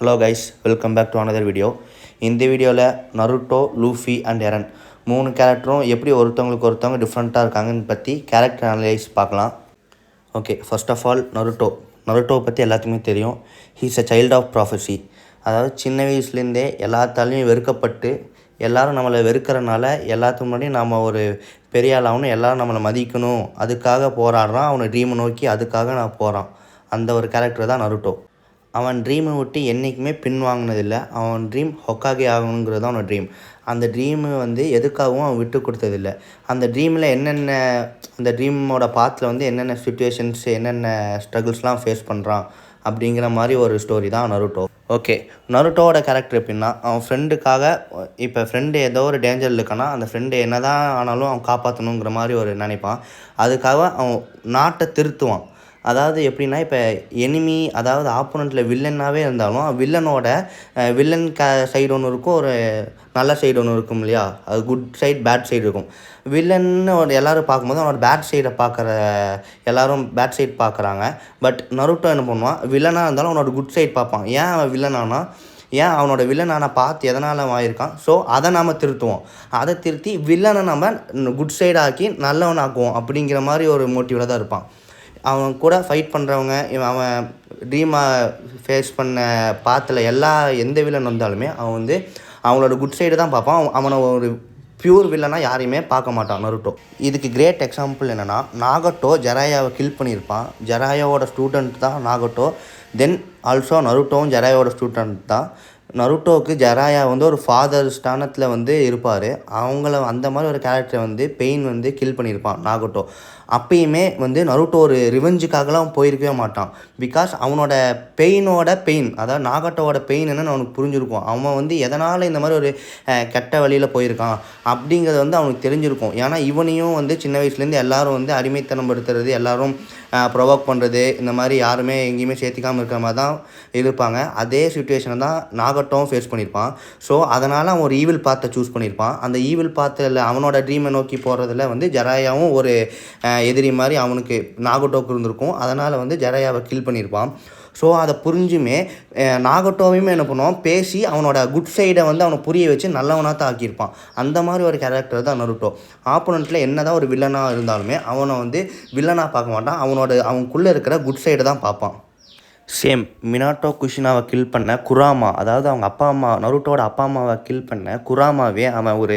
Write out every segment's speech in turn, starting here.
Hello guys, welcome back to another video. இந்த வீடியோவில் Naruto, Luffy and earn 3 கேரக்டரும் எப்படி ஒருத்தவங்க டிஃப்ரெண்ட்டாக இருக்காங்கன்னு பற்றி கேரக்டர் அனலைஸ் பார்க்கலாம். ஓகே, ஃபர்ஸ்ட் ஆஃப் ஆல் நருட்டோவை பற்றி எல்லாத்துக்குமே தெரியும். He's a child of prophecy. அதாவது சின்ன வயசுலேருந்தே எல்லாத்தாலையும் வெறுக்கப்பட்டு எல்லோரும் நம்மளை வெறுக்கிறனால எல்லாத்துக்கு முன்னாடி நம்ம ஒரு பெரிய ஆளாகணும், எல்லோரும் நம்மளை மதிக்கணும், அதுக்காக போராடுறான். அவனை ட்ரீமை நோக்கி அதுக்காக நான் போகிறான். அந்த ஒரு கேரக்டர் தான் நருட்டோ. அவன் ட்ரீமை விட்டு என்றைக்குமே பின்வாங்கினதில்லை. அவன் ட்ரீம் ஹொக்காகே ஆகணுங்கிறது தான் அவனோட ட்ரீம். அந்த ட்ரீமு எதுக்காகவும் அவன் விட்டு கொடுத்ததில்லை. அந்த ட்ரீமில் அந்த ட்ரீமோட பாத்தில் என்னென்ன சுச்சுவேஷன்ஸ், என்னென்ன ஸ்ட்ரகிள்ஸ்லாம் ஃபேஸ் பண்ணுறான் அப்படிங்கிற மாதிரி ஒரு ஸ்டோரி தான் நருட்டோ. ஓகே, நருட்டோவோட கேரக்டர் எப்படின்னா, அவன் ஃப்ரெண்டுக்காக இப்போ ஃப்ரெண்டு ஏதோ ஒரு டேஞ்சரில் இருக்கான்னா அந்த ஃப்ரெண்டு என்ன தான் ஆனாலும் அவன் காப்பாற்றணுங்கிற மாதிரி ஒரு நினைப்பான். அதுக்காக அவன் நாட்டை திருத்துவான். அதாவது எப்படின்னா, இப்போ எனிமி அதாவது ஆப்போனண்ட்டில் வில்லனாகவே இருந்தாலும் வில்லன் சைடு ஒன்று இருக்கும், ஒரு நல்ல சைடு ஒன்று இருக்கும் இல்லையா? அது குட் சைடு, பேட் சைடு இருக்கும். வில்லன்னு எல்லோரும் பார்க்கும்போது அவனோட பேட் சைடை எல்லோரும் பேட் சைடு பார்க்குறாங்க. பட் நருட்டோ என்ன பண்ணுவான், வில்லனாக இருந்தாலும் அவனோட குட் சைடு பார்ப்பான். ஏன் அவன் வில்லனானா, அவனோட வில்லனான பார்த்து எதனால் ஆகியிருக்கான், ஸோ அதை நாம் திருத்துவோம். அதை திருத்தி வில்லனை நம்ம குட் சைடாக்கி நல்லவனாக்குவோம் அப்படிங்கிற மாதிரி ஒரு மோட்டிவில் தான் இருப்பான். அவன் கூட ஃபைட் பண்ணுறவங்க, அவன் ட்ரீமாக ஃபேஸ் பண்ண பாத்தில் எந்த வில்லன் வந்தாலுமே அவன் அவங்களோட குட் சைடு தான் பார்ப்பான். அவனை ஒரு பியூர் வில்லனாக யாரையுமே பார்க்க மாட்டான் நருட்டோ. இதுக்கு கிரேட் எக்ஸாம்பிள் என்னென்னா, நாகட்டோ ஜெராயாவை கில் பண்ணியிருப்பான். ஜெராயாவோட ஸ்டூடெண்ட் தான் நாகட்டோ. தென் ஆல்சோ நருட்டோவும் ஜெராயாவோட ஸ்டூடெண்ட் தான். நருட்டோவுக்கு ஜெராயா ஒரு ஃபாதர் ஸ்தானத்தில் இருப்பார். அவங்கள அந்த மாதிரி ஒரு கேரக்டரை பெயின் கில் பண்ணியிருப்பான் நாகட்டோ. அப்பயுமே நருட்டோ ஒரு ரிவெஞ்சுக்காகலாம் போயிருக்கவே மாட்டான். பிகாஸ் அவனோட பெயின், அதாவது நாகட்டோவோட பெயின் என்னன்னு அவனுக்கு புரிஞ்சிருக்கும். அவன் எதனால் இந்த மாதிரி ஒரு கெட்ட வழியில் போயிருக்கான் அப்படிங்கிறது அவனுக்கு தெரிஞ்சிருக்கும். ஏன்னா இவனையும் சின்ன வயசுலேருந்து எல்லோரும் அடிமைத்தனம் படுத்துறது, எல்லோரும் ப்ரொவோக் பண்ணுறது, இந்த மாதிரி யாருமே எங்கேயுமே சேர்த்திக்காமல் இருக்கிற மாதிரி தான் இருப்பாங்க. அதே சுச்சுவேஷனை தான் நாகட்டோவும் ஃபேஸ் பண்ணியிருப்பான். ஸோ அதனால் அவன் ஒரு ஈவில் பாத்தை சூஸ் பண்ணியிருப்பான். அந்த ஈவில் பாத்தில் அவனோட ட்ரீமை நோக்கி போகிறதுல ஜெராயாவும் ஒரு எதிரி மாதிரி அவனுக்கு நாகட்டோவுக்கு இருந்திருக்கும். அதனால் ஜெராயாவை கில் பண்ணியிருப்பான். ஸோ அதை புரிஞ்சுமே நாகட்டோவையுமே என்ன பண்ணுவான், பேசி அவனோட குட் சைடை அவனை புரிய வச்சு நல்லவனாக தான் ஆக்கியிருப்பான். அந்த மாதிரி ஒரு கேரக்டர் தான் நருட்டோ. ஆப்போனண்ட்டில் என்ன தான் ஒரு வில்லனாக இருந்தாலுமே அவனை வில்லனாக பார்க்க மாட்டான். அவனுக்குள்ளே இருக்கிற குட் சைடை தான் பார்ப்பான். சேம் மினாட்டோ குஷினாவை கில் பண்ண குராமா, அதாவது அவங்க அப்பா அம்மா, நருட்டோட அப்பா அம்மாவை கில் பண்ண குராமாவே அவன் ஒரு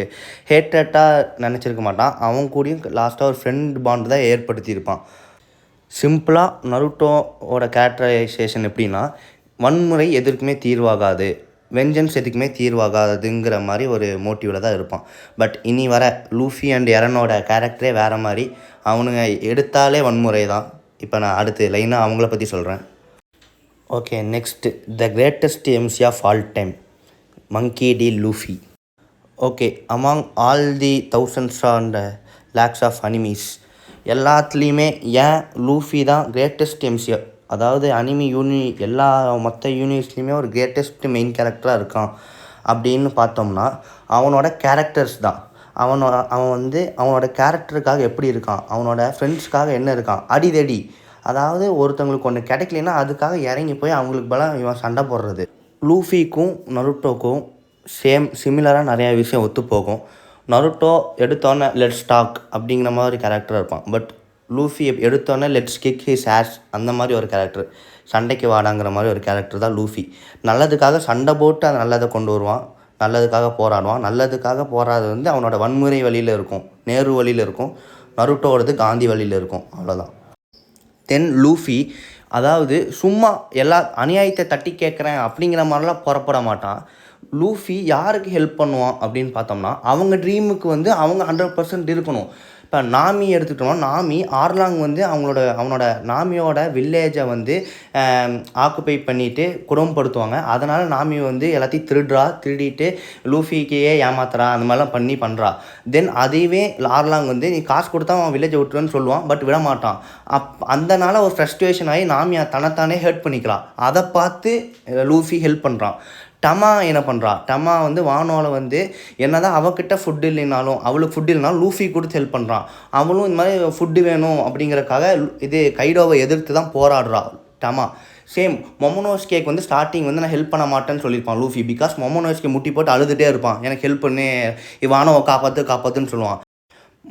ஹேட்டட்டாக நினச்சிருக்க மாட்டான். அவன் கூடயும் லாஸ்ட்டாக ஒரு ஃப்ரெண்ட் பாண்ட் தான் ஏற்படுத்தியிருப்பான். சிம்பிளாக நருட்டோவோட கேரக்டரைசேஷன் எப்படின்னா, வன்முறை எதுக்குமே தீர்வாகாது, வெஞ்சன்ஸ் எதுக்குமே தீர்வாகாதுங்கிற மாதிரி ஒரு மோட்டிவில் தான் இருப்பான். பட் இனி வர லூஃபி அண்ட் எரனோட கேரக்டரே வேறு மாதிரி. அவனுங்க எடுத்தாலே வன்முறை தான். இப்போ நான் அடுத்து லைனாக அவங்கள பற்றி சொல்கிறேன். Okay, next the greatest MC of all time, Monkey D Luffy. Okay, among all the thousands and lakhs of animes எல்லாத்துலேயுமே ஏன் லூஃபி தான் கிரேட்டஸ்ட் எம்சி, அதாவது அனிமி மொத்த யூனிவர்ஸ்லேயுமே ஒரு கிரேட்டஸ்ட் மெயின் கேரக்டராக இருக்கான் அப்படின்னு பார்த்தோம்னா அவனோட கேரக்டர்ஸ் தான். அவனோட கேரக்டருக்காக எப்படி இருக்கான், அவனோட ஃப்ரெண்ட்ஸ்க்காக என்ன இருக்கான், அடிதடி. அதாவது ஒருத்தவங்களுக்கு ஒன்று கிடைக்கலன்னா அதுக்காக இறங்கி போய் அவங்களுக்கு பலம் இவன் சண்டை போடுறது. லூஃபிக்கும் நருட்டோக்கும் சிமிலராக நிறையா விஷயம் ஒத்து போகும். நருட்டோ எடுத்தோன்னே லெட்ஸ் டாக் அப்படிங்கிற மாதிரி கேரக்டர் இருப்பான். பட் லூஃபி எடுத்தோன்னே லெட்ஸ் கிக் ஹிஸ் ஆஸ் அந்த மாதிரி ஒரு கேரக்டர், சண்டைக்கு வாடாங்கிற மாதிரி ஒரு கேரக்டர் தான் லூஃபி. நல்லதுக்காக சண்டை போட்டு அந்த நல்லதை கொண்டு வருவான், நல்லதுக்காக போராடுவான். நல்லதுக்காக போராடுறது அவனோட வன்முறை வழியில் இருக்கும், நேரு வழியில் இருக்கும். நருட்டோடது காந்தி வழியில் இருக்கும், அவ்வளோதான். தென் லூஃபி அதாவது சும்மா எல்லா அநியாயத்தை தட்டி கேட்குறேன் அப்படிங்கிற மாதிரிலாம் புறப்பட மாட்டான். லூஃபி யாருக்கு ஹெல்ப் பண்ணுவான் அப்படின்னு பார்த்தோம்னா, அவங்க ட்ரீமுக்கு அவங்க 100% இருக்கணும். இப்போ நாமி எடுத்துக்கிட்டோம்னா, நாமி ஆர்லாங் அவனோட நாமியோட வில்லேஜை ஆக்குப்பை பண்ணிவிட்டு குடும்பப்படுத்துவாங்க. அதனால் நாமி எல்லாத்தையும் திருடிட்டு லூஃபிக்கையே ஏமாத்துறா, அந்த மாதிரிலாம் பண்ணுறா. தென் அதையவே ஆர்லாங் நீ காசு கொடுத்தா அவன் வில்லேஜை விட்டுருன்னு சொல்லுவான். பட் விட மாட்டான். அதனால் ஒரு ஃப்ரஸ்ட்ரேஷன் ஆகி நாமியை தன்னைத்தானே ஹெல்ப் பண்ணிக்கிறான். அதை பார்த்து லூஃபி ஹெல்ப் பண்ணுறான். டமா என்ன பண்ணுறா, டமா வானோவில் என்ன தான் அவகிட்ட ஃபுட்டு இல்லைனாலும், அவளுக்கு ஃபுட்டு இல்லைனாலும் லூஃபி கொடுத்து ஹெல்ப் பண்ணுறான். அவளும் இந்த மாதிரி ஃபுட்டு வேணும் அப்படிங்கிறக்காக கைடோவை எதிர்த்து தான் போராடுறா டமா. சேம் மொமோனோஸ்கேக்கு வந்து ஸ்டார்டிங் வந்து நான் ஹெல்ப் பண்ண மாட்டேன்னு சொல்லியிருப்பான் லூஃபி. பிகாஸ் மொமோனோஸ்கே முட்டி போட்டு அழுதுகிட்டே இருப்பான், எனக்கு ஹெல்ப் பண்ணு, வானோவை காப்பாற்றுன்னு சொல்லுவான்.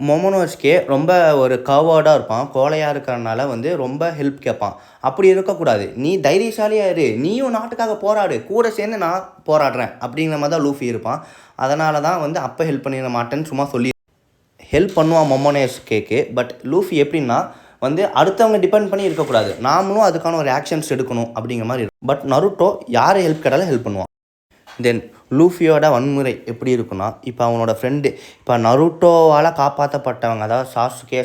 மொமோனோஸ்கே ரொம்ப ஒரு கவர்டாக இருப்பான், கோழையாக இருக்கிறனால வந்து ரொம்ப ஹெல்ப் கேட்பான். அப்படி இருக்கக்கூடாது, நீ தைரியசாலியாக இரு, நீயும் நாட்டுக்காக போராடு, கூட சேர்ந்து நான் போராடுறேன் அப்படிங்கிற மாதிரி தான் லூஃபி இருப்பான். அதனால தான் வந்து அப்போ ஹெல்ப் பண்ணிட மாட்டேன்னு சும்மா சொல்லி ஹெல்ப் பண்ணுவான் மொமோனோஸ்கேக்கு. பட் லூஃபி எப்படின்னா வந்து அடுத்தவங்க டிபெண்ட் பண்ணி இருக்கக்கூடாது, நாமளும் அதுக்கான ஒரு ஆக்ஷன்ஸ் எடுக்கணும் அப்படிங்கிற மாதிரி இருக்கும். பட் நருட்டோ யாரை ஹெல்ப் கேட்டாலும் ஹெல்ப் பண்ணுவான். தென் லூஃபியோட வன்முறை எப்படி இருக்குன்னா, இப்போ அவனோட ஃப்ரெண்டு, இப்போ நருட்டோவால் காப்பாற்றப்பட்டவங்க, அதாவது சாசுகே,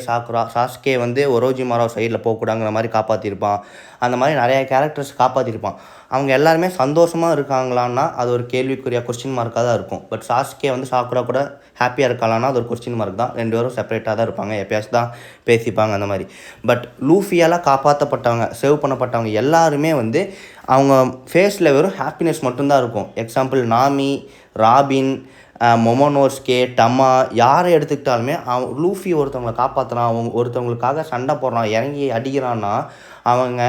சாசுகே வந்து ஒரோஜிமாரோ சைடில் போகக்கூடாங்கிற மாதிரி காப்பாற்றிருப்பான். அந்த மாதிரி நிறைய கேரக்டர்ஸ் காப்பாற்றிருப்பான். அவங்க எல்லாருமே சந்தோஷமாக இருக்காங்களான்னா அது ஒரு கேள்விக்குரிய கொஸ்டின் மார்க்காக தான் இருக்கும். பட் சாசுகே வந்து சாக்குரா கூட ஹாப்பியாக இருக்காளான்னா அது ஒரு கொஸ்டின் மார்க் தான். 2 பேரும் செப்பரேட்டாக தான் இருப்பாங்க, எப்பயாச்சும் தான் பேசிப்பாங்க அந்த மாதிரி. பட் லூஃபியால் காப்பாற்றப்பட்டவங்க, சேவ் பண்ணப்பட்டவங்க எல்லாருமே வந்து அவங்க ஃபேஸில் வெறும் ஹாப்பினஸ் மட்டும்தான் இருக்கும். எக்ஸாம்பிள் நாமி, ராபின், மொமோனோஸ்கே, டமா, யாரை எடுத்துக்கிட்டாலுமே லூஃபி ஒருத்தவங்களை காப்பாற்றுறான், அவங்க ஒருத்தவங்களுக்காக சண்டை போடுறான், இறங்கி அடிக்கிறான்னா அவங்க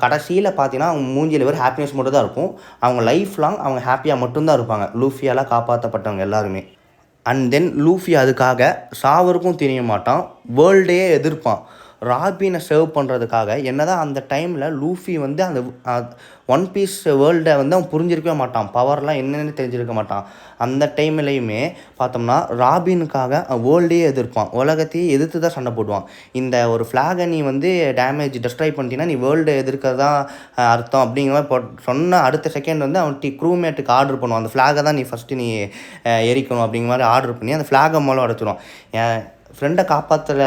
கடைசியில் பார்த்தீங்கன்னா அவங்க மூஞ்சியில் வெறும் ஹாப்பினஸ் மட்டும் தான் இருக்கும். அவங்க லைஃப் லாங் அவங்க ஹாப்பியாக மட்டும்தான் இருப்பாங்க, லூஃபியால் காப்பாற்றப்பட்டவங்க எல்லாருமே. அண்ட் தென் லூஃபி அதுக்காக சாவருக்கும் தெரிய மாட்டான், வேர்ல்டையே எதிர்ப்பான். ராபினை சேவ் பண்ணுறதுக்காக என்ன தான் அந்த டைமில் லூஃபி வந்து அந்த ஒன் பீஸ் வேர்ல்டை வந்து அவன் புரிஞ்சிருக்கவே மாட்டான், பவர்லாம் என்னென்னு தெரிஞ்சிருக்க மாட்டான். அந்த டைம்லையுமே பார்த்தோம்னா ராபினுக்காக வேர்ல்டையே எதிர்ப்பான், உலகத்தையே எதிர்த்து தான் சண்டை போடுவான். இந்த ஒரு ஃப்ளாகை நீ வந்து டெஸ்ட்ராய் பண்ணிட்டீங்கன்னா நீ வேர்ல்டை எதிர்க்கிறதா அர்த்தம் அப்படிங்கிற மாதிரி சொன்ன அடுத்த செகண்ட் வந்து அவன் க்ரூமேட்டுக்கு ஆர்டர் பண்ணுவான், அந்த ஃப்ளாகை தான் நீ ஃபஸ்ட்டு நீ எரிக்கணும் அப்படிங்கிற மாதிரி ஆர்டர் பண்ணி அந்த ஃப்ளாகை மூலம் அடைச்சிடுவான். ஃப்ரெண்டை காப்பாற்றுற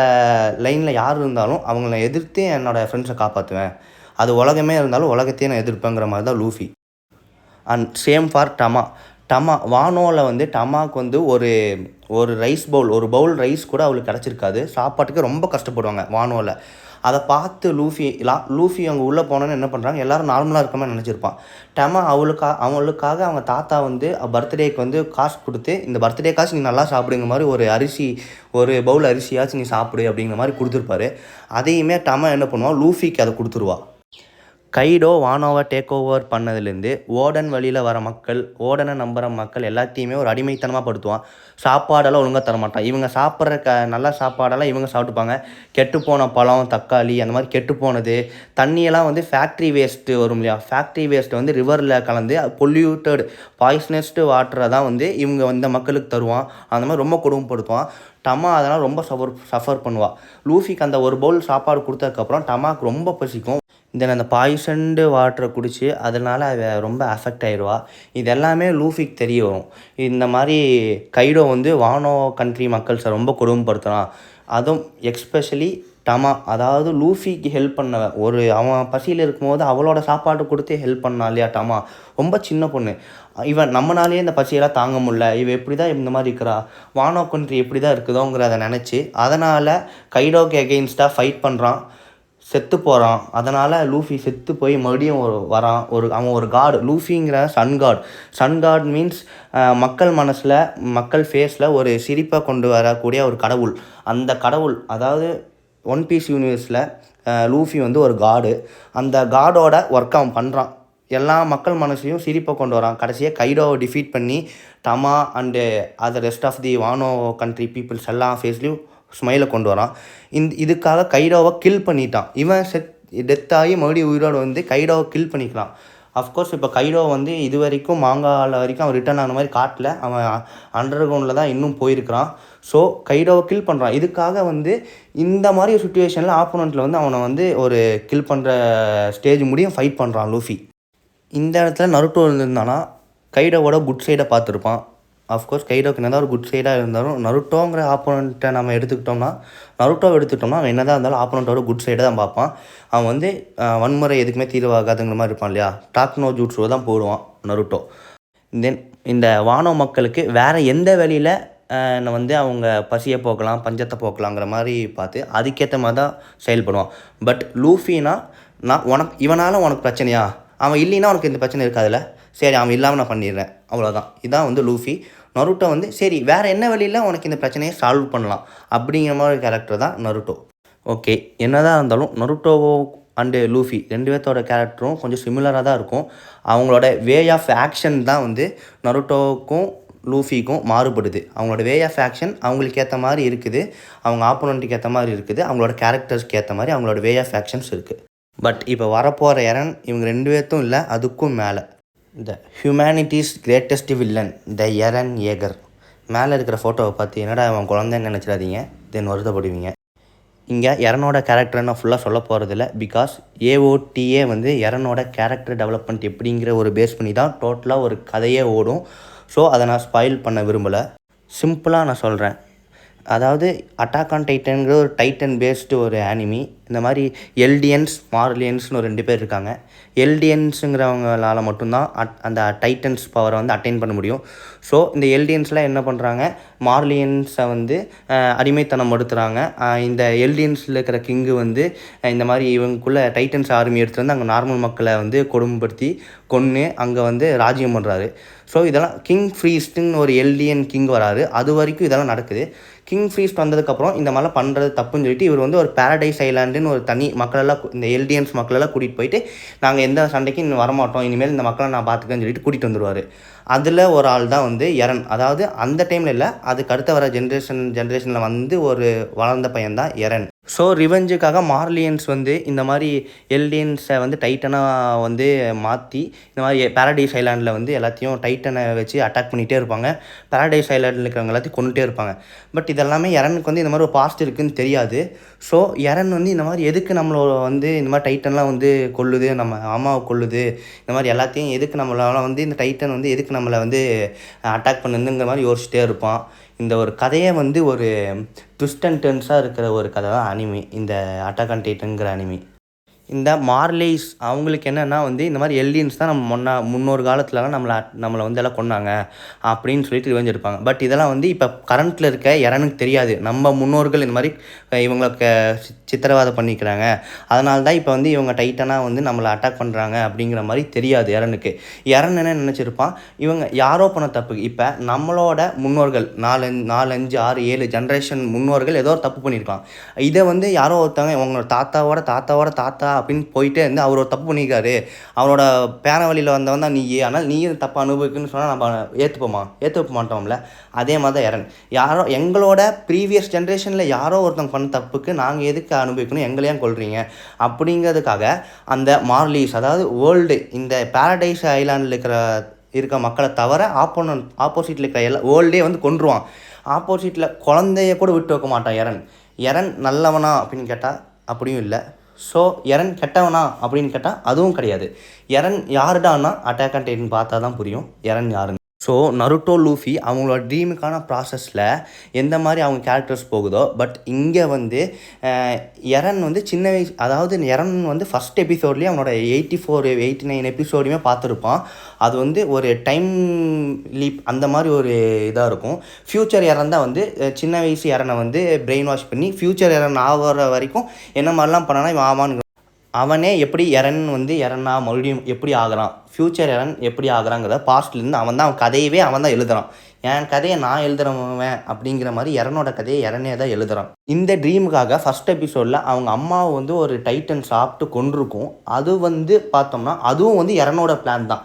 லைனில் யார் இருந்தாலும் அவங்கள எதிர்த்து என்னோடய ஃப்ரெண்ட்ஸை காப்பாற்றுவேன், அது உலகமே இருந்தாலும் உலகத்தையே நான் எதிர்ப்பேங்கிற மாதிரி தான் லூஃபி. அண்ட் சேம் ஃபார் டமா வானோவில் வந்து டமாவுக்கு வந்து ஒரு ரைஸ் பவுல், ஒரு பவுல் ரைஸ் கூட அவளுக்கு கிடச்சிருக்காது, சாப்பாட்டுக்கு ரொம்ப கஷ்டப்படுவாங்க வானோவில். அதை பார்த்து லூஃபி அவங்க உள்ளே போனோன்னு என்ன பண்ணுறாங்க, எல்லோரும் நார்மலாக இருக்க மாதிரி நினச்சிருப்பான். டமா அவளுக்காக அவங்க தாத்தா வந்து பர்த்டேக்கு வந்து காசு கொடுத்து, இந்த பர்த்டே காசு நீ நல்லா சாப்பிடுங்கிற மாதிரி ஒரு பவுல் அரிசியாச்சும் நீ சாப்பிடு அப்படிங்கிற மாதிரி கொடுத்துருப்பாரு. அதையுமே டமா என்ன பண்ணுவான், லூஃபிக்கு அதை கொடுத்துருவா. கைடோ வானோவை டேக் ஓவர் பண்ணதுலேருந்து ஓடன் வழியில் வர மக்கள், ஓடனை நம்புகிற மக்கள் எல்லாத்தையுமே ஒரு அடிமைத்தனமாக படுத்துவான். சாப்பாடெல்லாம் ஒழுங்காக தரமாட்டான், இவங்க சாப்பிட்ற நல்ல சாப்பாடெல்லாம் இவங்க சாப்பிட்டுப்பாங்க. கெட்டுப்போன பழம், தக்காளி, அந்த மாதிரி கெட்டுப்போனது தண்ணியெல்லாம் வந்து ஃபேக்ட்ரி வேஸ்ட்டு வரும் இல்லையா, ஃபேக்ட்ரி வேஸ்ட்டு வந்து ரிவரில் கலந்து பொல்யூட்டட் பாய்ஸ்னஸ்டு வாட்டரை தான் வந்து இவங்க இந்த மக்களுக்கு தருவான். அந்த மாதிரி ரொம்ப கொடுமைப்படுத்துவான். டமா அதனால் ரொம்ப சஃபர் பண்ணுவாள். லூஃபிக்கு அந்த ஒரு பவுல் சாப்பாடு கொடுத்ததுக்கப்புறம் டமாவுக்கு ரொம்ப பசிக்கும். தென் அந்த பாய்சன்டு வாட்டரை குடித்து அதனால் அவள் ரொம்ப அஃபெக்ட் ஆகிடுவா. இது எல்லாமே லூஃபிக்கு தெரிய வரும். இந்த மாதிரி கைடோ வந்து வானோ கண்ட்ரி மக்கள்ஸை ரொம்ப கொடுமைப்படுத்துகிறான். அதுவும் எக்ஸ்பெஷலி டமா, அதாவது லூஃபிக்கு ஹெல்ப் பண்ணவன், அவன் பசியில் இருக்கும்போது அவளோட சாப்பாடு கொடுத்து ஹெல்ப் பண்ணா இல்லையா டமா, ரொம்ப சின்ன பொண்ணு. இவன் நம்மளாலேயே இந்த பசியெல்லாம் தாங்க முடியல, இவன் எப்படி தான் இந்த மாதிரி இருக்கிறா, வானோ கண்ட்ரி எப்படி தான் இருக்குதோங்கிறத நினச்சி அதனால் கைடோக்கு எகெயின்ஸ்டாக ஃபைட் பண்ணுறான், செத்து போகிறான். அதனால் லூஃபி செத்து போய் மறுபடியும் வரான். அவன் ஒரு காட், லூஃபிங்கிற சன் காட் மீன்ஸ் மக்கள் மனசில், மக்கள் ஃபேஸில் ஒரு சிரிப்பை கொண்டு வரக்கூடிய ஒரு கடவுள். அந்த கடவுள், அதாவது ஒன் பீஸ் யூனிவர்ஸில் லூஃபி வந்து ஒரு காடு. அந்த காடோட ஒர்க் அவன் பண்ணுறான், எல்லா மக்கள் மனசுலையும் சிரிப்பை கொண்டு வரான். கடைசியாக கைடோவை டிஃபீட் பண்ணி Tama and other rest of the Wano country peoples எல்லா ஃபேஸ்லேயும் ஸ்மைலை கொண்டு வரான். இதுக்காக கைடோவை கில் பண்ணிட்டான். இவன் டெத் ஆகி மறுபடியும் உயிரோடு வந்து கைடோவை கில் பண்ணிக்கலாம். அஃப்கோர்ஸ் இப்போ கைடோ வந்து இது வரைக்கும் மாங்காவில் வரைக்கும் அவன் ரிட்டர்ன் ஆன மாதிரி காட்டில், அவன் அண்டர் கிரவுண்டில் தான் இன்னும் போயிருக்கிறான். ஸோ கைடோவை கில் பண்ணுறான். இதுக்காக வந்து இந்த மாதிரி சுச்சுவேஷனில் ஆப்போனண்ட்டில் வந்து அவனை வந்து ஒரு கில் பண்ணுற ஸ்டேஜ் முடியும் ஃபைட் பண்ணுறான் லூஃபி. இந்த இடத்துல நருட்டோ இருந்திருந்தானா கைடோவோட குட் சைடை பார்த்துருப்பான். அஃப்கோர்ஸ் கைடோக்கு என்ன தான் ஒரு குட் சைடாக இருந்தாலும் நருட்டோங்கிற ஆப்போனண்ட்டை நம்ம எடுத்துக்கிட்டோம்னா, அவன் என்ன தான் இருந்தாலும் ஆப்போனண்ட்டோட குட் சைடை தான் பார்ப்பான். அவன் வந்து வன்முறை எதுக்குமே தீர்வாகாதுங்கிற மாதிரி இருப்பான் இல்லையா, டாக்னோ ஜூட்ஸுவை தான் போடுவான் நருட்டோ. தென் இந்த வானோ மக்களுக்கு வேறு எந்த வழியில் வந்து அவங்க பசியை போக்கலாம், பஞ்சத்தை போக்கலாங்கிற மாதிரி பார்த்து அதுக்கேற்ற மாதிரி தான் செயல்படுவான். பட் லூஃபினா இவனால் உனக்கு பிரச்சனையா, அவன் இல்லைன்னா உனக்கு இந்த பிரச்சனை இருக்காதுல்ல, சரி அவன் இல்லாமல் நான் பண்ணிடுறேன், அவ்வளோதான். இதான் வந்து லூஃபி. நருட்டோ வந்து சரி வேறு என்ன வழியில் உனக்கு இந்த பிரச்சனையை சால்வ் பண்ணலாம் அப்படிங்கிற மாதிரி கேரக்டர் தான் நருட்டோ. ஓகே, என்னதான் இருந்தாலும் நருட்டோவோ அண்டு லூஃபி 2 பேர்த்தோட கேரக்டரும் கொஞ்சம் சிமிலராக தான் இருக்கும். அவங்களோட வே ஆஃப் ஆக்ஷன் தான் வந்து நருட்டோவுக்கும் லூஃபிக்கும் மாறுபடுது. அவங்களோட வே ஆஃப் ஆக்ஷன் அவங்களுக்கு ஏற்ற மாதிரி இருக்குது, அவங்க ஆப்போனண்ட்டுக்கு ஏற்ற மாதிரி இருக்குது, அவங்களோட கேரக்டர்ஸ்க்கு ஏற்ற மாதிரி அவங்களோட வே ஆஃப் ஆக்ஷன்ஸ் இருக்குது. பட் இப்போ வரப்போகிற எரன் இவங்க 2 பேர்த்தும் இல்லை, அதுக்கும் மேலே த ஹியூமனிட்டிஸ் கிரேட்டஸ்ட் வில்லன் த எரன் ஏகர். மேலே இருக்கிற ஃபோட்டோவை பார்த்து என்னடா அவன் குழந்தைன்னு நினச்சிடாதீங்க, தென் வருத்தப்படுவீங்க. இங்கே எரனோட கேரக்டர் நான் ஃபுல்லாக சொல்ல போகிறதில்ல, பிகாஸ் ஏஓடிஏ வந்து எரனோட கேரக்டர் டெவலப்மெண்ட் எப்படிங்கிற ஒரு பேஸ் பண்ணி தான் டோட்டலாக ஒரு கதையே ஓடும். ஸோ அதை நான் ஸ்பாயில் பண்ண விரும்பலை. சிம்பிளாக நான் சொல்கிறேன். அதாவது அட்டாக் ஆன் டைட்டன்கிற ஒரு டைட்டன் பேஸ்டு ஒரு ஆனிமி. இந்த மாதிரி எல்டியன்ஸ் மார்லியன்ஸ்னு ஒரு 2 பேர் இருக்காங்க. எல்டியன்ஸுங்கிறவங்களால் மட்டும்தான் அந்த டைட்டன்ஸ் பவரை வந்து அட்டைன் பண்ண முடியும். ஸோ இந்த எல்டியன்ஸ்லாம் என்ன பண்ணுறாங்க, மார்லியன்ஸை வந்து அடிமைத்தனம் படுத்துகிறாங்க. இந்த எல்டியன்ஸில் இருக்கிற கிங்கு வந்து இந்த மாதிரி இவங்களுக்குள்ளே டைட்டன்ஸ் ஆர்மி எடுத்துகிட்டு வந்து அங்கே நார்மல் மக்களை வந்து கொடுமைப்படுத்தி கொன்று அங்கே வந்து ராஜ்யம் பண்ணுறாரு. ஸோ இதெல்லாம் கிங் ஃப்ரீஸ்ட்டுன்னு ஒரு எல்டியன் கிங் வராரு. அது வரைக்கும் இதெல்லாம் நடக்குது. கிங் ஃப்ரீஸ்ட் வந்ததுக்கப்புறம் இந்த மாதிரிலாம் பண்ணுறது தப்புன்னு சொல்லிட்டு இவர் வந்து ஒரு பேரடைஸ் ஐலாண்டுன்னு ஒரு தனி மக்களெல்லாம் இந்த எல்டியன்ஸ் மக்களெல்லாம் கூட்டிகிட்டு போயிட்டு நாங்கள் எந்த சண்டைக்கும் இன்னும் வரமாட்டோம், இனிமேல் இந்த மக்களை நான் பார்த்துக்கன்னு சொல்லிட்டு கூட்டிகிட்டு வந்துடுவார். அதில் ஒரு ஆள் தான் வந்து எரன். அதாவது அந்த டைமில் இல்லை, அதுக்கு அடுத்த வர ஜென்ரேஷனில் வந்து ஒரு வளர்ந்த பையன் தான் எரன். ஸோ ரிவெஞ்சுக்காக மார்லியன்ஸ் வந்து இந்த மாதிரி எல்டியன்ஸை வந்து டைட்டனாக வந்து மாற்றி இந்த மாதிரி பேரடைஸ் ஐலாண்டில் வந்து எல்லாத்தையும் டைட்டனை வச்சு அட்டாக் பண்ணிகிட்டே இருப்பாங்க. பேரடைஸ் ஐலாண்டில் இருக்கிறவங்க எல்லாத்தையும் கொண்டுகிட்டே இருப்பாங்க. பட் இதெல்லாமே எரனுக்கு வந்து இந்த மாதிரி ஒரு பாஸ்ட் இருக்குதுன்னு தெரியாது. ஸோ எரன் வந்து இந்த மாதிரி எதுக்கு நம்மளோட வந்து இந்த மாதிரி டைட்டன்லாம் வந்து கொல்லுது, நம்ம அம்மாவை கொல்லுது, இந்த மாதிரி எல்லாத்தையும் எதுக்கு நம்மளால் வந்து இந்த டைட்டன் வந்து எதுக்கு நம்மளை வந்து அட்டாக் பண்ணுதுங்கிற மாதிரி யோசிச்சுட்டே இருப்பான். இந்த ஒரு கதையை வந்து ஒரு ட்விஸ்ட் அண்ட் டர்ன்ஸாக இருக்கிற ஒரு கதை தான் அனிமி, இந்த அட்டாக் ஆன் டைட்டன்ங்கிற அனிமி. இந்த மார்லைஸ் அவங்களுக்கு என்னென்னா வந்து இந்த மாதிரி எல்டியன்ஸ் தான் நம்ம முன்னொரு காலத்துலலாம் நம்மளை வந்து எல்லாம் கொண்டாங்க அப்படின்னு சொல்லிட்டு ரிவெஞ்ச் எடுப்பாங்க. பட் இதெல்லாம் வந்து இப்போ கரண்ட்டில் இருக்க எரனுக்கு தெரியாது. நம்ம முன்னோர்கள் இந்த மாதிரி இவங்களுக்கு சித்திரவாதம் பண்ணிக்கிறாங்க, அதனால தான் இப்போ வந்து இவங்க டைட்டனாக வந்து நம்மளை அட்டாக் பண்ணுறாங்க அப்படிங்கிற மாதிரி தெரியாது எரனுக்கு. எரன் என்ன நினச்சிருப்பான், இவங்க யாரோ பண்ண தப்பு. இப்போ நம்மளோட முன்னோர்கள் 4, 5, 6, 7 ஜென்ரேஷன் முன்னோர்கள் ஏதோ ஒரு தப்பு பண்ணியிருக்கான். இதை வந்து யாரோ ஒருத்தவங்க உங்களோட தாத்தாவோட தாத்தா அப்படின்னு போயிட்டே இருந்து அவர் ஒரு தப்பு பண்ணியிருக்காரு, அவரோட பேர வழியில் வந்தவன் தான் நீயே, ஆனால் நீயும் தப்பு அனுபவிக்குன்னு சொன்னால் நம்ம ஏற்றுக்க மாட்டோம்ல. அதே மாதிரி தான் எரன். யாரோ எங்களோட ப்ரீவியஸ் ஜென்ரேஷனில் யாரோ ஒருத்தவங்க பண்ண தப்புக்கு நாங்கள் எதுக்கு அனுபவிக்கணும், எங்களையும் கொள்றீங்க அப்படிங்கிறதுக்காக அந்த மார்லீஸ், அதாவது வேர்ல்டு இந்த பேரடைஸ் ஐலாண்டில் இருக்க மக்களை தவிர ஆப்போசிட்டில் இருக்கிற வேர்ல்டே வந்து கொன்றுவான். ஆப்போசிட்டில் குழந்தைய கூட விட்டு வைக்க மாட்டான் எரன் நல்லவனா அப்படின்னு கேட்டால் அப்படியும் இல்லை. ஸோ எரன் கெட்டவனா அப்படின்னு கேட்டால் அதுவும் கிடையாது. எரன் யாருடான்னா அட்டாக் ஆன் டைட்டன் பார்த்தா தான் புரியும் எரன் யாருன்னு. ஸோ நருட்டோ லூஃபி அவங்களோட ட்ரீமுக்கான ப்ராசஸில் எந்த மாதிரி அவங்க கேரக்டர்ஸ் போகுதோ, பட் இங்கே வந்து எரன் வந்து சின்ன வயசு, அதாவது எரன் வந்து ஃபஸ்ட் எபிசோட்லேயே அவனோட 84, 89 எபிசோடையுமே பார்த்துருப்பான். அது வந்து ஒரு டைம் லீப் அந்த மாதிரி ஒரு இதாக இருக்கும். ஃப்யூச்சர் எரன் தான் வந்து சின்ன வயசு எரனை வந்து பிரெயின் வாஷ் பண்ணி ஃப்யூச்சர் எரன் ஆகிற வரைக்கும் என்ன மாதிரிலாம் பண்ணானா இவன் ஆவான்னு அவனே எப்படி எரன் வந்து எரனா மறுபடியும் எப்படி ஆகிறான், ஃப்யூச்சர் எரன் எப்படி ஆகிறாங்கிறத பாஸ்ட்லேருந்து அவன் கதையவே அவன் தான் எழுதுகிறான். என் கதையை நான் எழுதுறவன் அப்படிங்கிற மாதிரி எரனோட கதையை எரனே தான் எழுதுகிறான். இந்த ட்ரீமுக்காக ஃபஸ்ட் எபிசோடில் அவங்க அம்மாவை வந்து ஒரு டைட்டன் சாப்பிட்டு கொண்டிருக்கும். அது வந்து பார்த்தோம்னா அதுவும் வந்து எரனோட பிளான் தான்.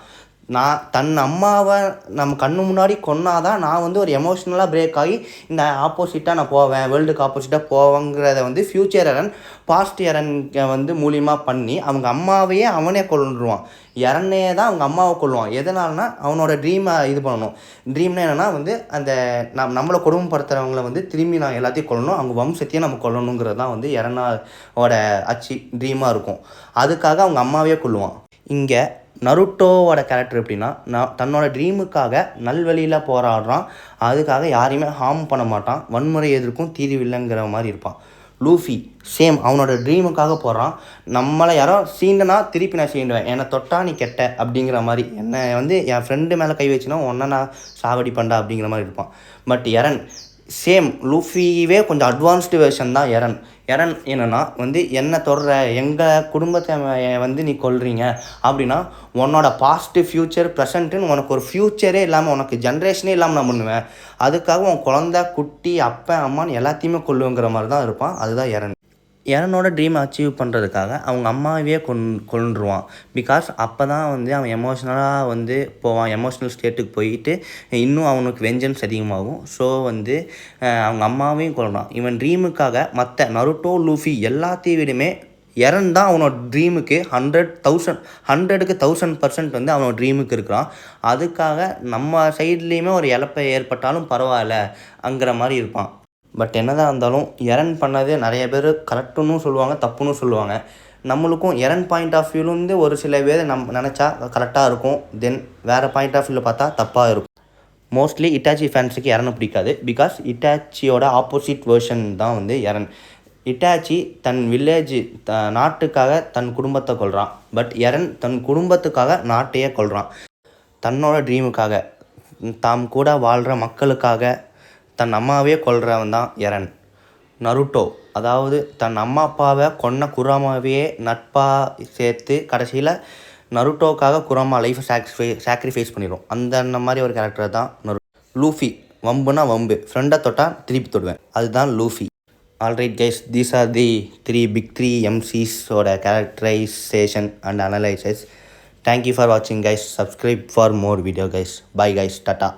நான் தன் அம்மாவை நம்ம கண்ணு முன்னாடி கொன்னாதான் நான் வந்து ஒரு எமோஷ்னலாக பிரேக் ஆகி இந்த ஆப்போசிட்டாக நான் போவேன், வேர்ல்டுக்கு ஆப்போசிட்டாக போவேங்கிறத வந்து ஃப்யூச்சர் எரன் பாஸ்ட் எரன் வந்து மூலியமாக பண்ணி அவங்க அம்மாவையே அவனே கொள்ளுருவான். எரனே தான் அவங்க அம்மாவை கொள்ளுவான். எதனால்னா அவனோட ட்ரீமை இது பண்ணணும். ட்ரீம்னா என்னென்னா வந்து அந்த நம்மளை கொடுமைப்படுத்துகிறவங்கள வந்து திரும்பி நான் எல்லாத்தையும் கொல்லணும், அவங்க வம்சத்தையும் நம்ம கொல்லணுங்கிறது தான் வந்து எரனோட ட்ரீமாக இருக்கும். அதுக்காக அவங்க அம்மாவே கொள்ளுவான். இங்கே நருட்டோவோட கேரக்டர் எப்படின்னா, தன்னோட ட்ரீமுக்காக நல்வழியில் போராடுறான். அதுக்காக யாரையுமே ஹார்ம் பண்ண மாட்டான், வன்முறை எதிர்க்கும் தீர்வில்லைங்கிற மாதிரி இருப்பான். லூஃபி சேம் அவனோட ட்ரீமுக்காக போகிறான். நம்மளை யாரோ சீண்டனா திருப்பி நான் சீண்டுவேன், என்னை தொட்டா நீ கெட்ட அப்படிங்கிற மாதிரி, என்னை வந்து என் ஃப்ரெண்டு மேலே கை வச்சுனா ஒன்றை நான் சாவடி பண்ணா அப்படிங்கிற மாதிரி இருப்பான். பட் எரன் சேம் லூஃபியே கொஞ்சம் அட்வான்ஸ்டு வெர்ஷன் தான் எரன். என்னென்னா வந்து என்னை தொடர எங்கள் குடும்பத்தை வந்து நீ கொல்றீங்க அப்படின்னா உன்னோட பாஸ்ட்டு ஃப்யூச்சர் ப்ரெசண்ட்டுன்னு உனக்கு ஒரு ஃப்யூச்சரே இல்லாமல் உனக்கு ஜென்ரேஷனே இல்லாமல் நான் பண்ணுவேன், அதுக்காக உன் குழந்த குட்டி அப்பன் அம்மான்னு எல்லாத்தையுமே கொல்லுங்கிற மாதிரி தான் இருப்பான். அதுதான் எரன். எரனோட ட்ரீமை அச்சீவ் பண்ணுறதுக்காக அவங்க அம்மாவையே கொன்றுவான். பிகாஸ் அப்போ தான் வந்து அவன் எமோஷ்னலாக வந்து போவான். எமோஷ்னல் ஸ்டேட்டுக்கு போயிட்டு இன்னும் அவனுக்கு வெஞ்சன்ஸ் அதிகமாகும். ஸோ வந்து அவங்க அம்மாவையும் கொல்றான். இவன் ட்ரீமுக்காக மற்ற நருட்டோ, லூஃபி எல்லாத்தையும் விடுமே எரன் தான் அவனோட ட்ரீமுக்கு 100க்கு 1000% வந்து அவனோட ட்ரீமுக்கு இருக்கிறான். அதுக்காக நம்ம சைட்லேயுமே ஒரு இழப்பை ஏற்பட்டாலும் பரவாயில்லங்கிற மாதிரி இருப்பான். பட் என்னதான் இருந்தாலும் எரன் பண்ணது நிறைய பேர் கரெக்டுன்னு சொல்லுவாங்க, தப்புன்னு சொல்லுவாங்க. நம்மளுக்கும் எரன் பாயிண்ட் ஆஃப் வியூலேருந்து ஒரு சில பேர் நம்ம நினச்சா கரெக்டாக இருக்கும். தென் வேறு பாயிண்ட் ஆஃப் வியூவில் பார்த்தா தப்பாக இருக்கும். மோஸ்ட்லி இட்டாச்சி ஃபேன்ஸுக்கு எரனை பிடிக்காது. பிகாஸ் இட்டாச்சியோட ஆப்போசிட் வேர்ஷன் தான் வந்து எரன். இட்டாச்சி தன் வில்லேஜ் நாட்டுக்காக தன் குடும்பத்தை கொல்றான். பட் எரன் தன் குடும்பத்துக்காக நாட்டையே கொல்றான். தன்னோட ட்ரீமுக்காக, தாம் கூட வாழ்கிற மக்களுக்காக தன் அம்மாவே கொல்றவன் தான் எரன். நருட்டோ அதாவது தன் அம்மா அப்பாவை கொன்ன குராமாவையே நட்பாக சேர்த்து கடைசியில் நருட்டோக்காக குராமா லைஃப்பை சாக்ரிஃபைஸ் பண்ணிடும். அந்த மாதிரி ஒரு கேரக்டர் தான் லூஃபி. வம்புனா வம்பு, ஃப்ரெண்டை தொட்டால் திருப்பி தொடுவேன், அதுதான் Luffy. Alright guys, these are the 3 big 3 MCஸோட characterisation and analysis. Thank you for வாட்சிங் guys. Subscribe for more video guys. Bye guys, tata.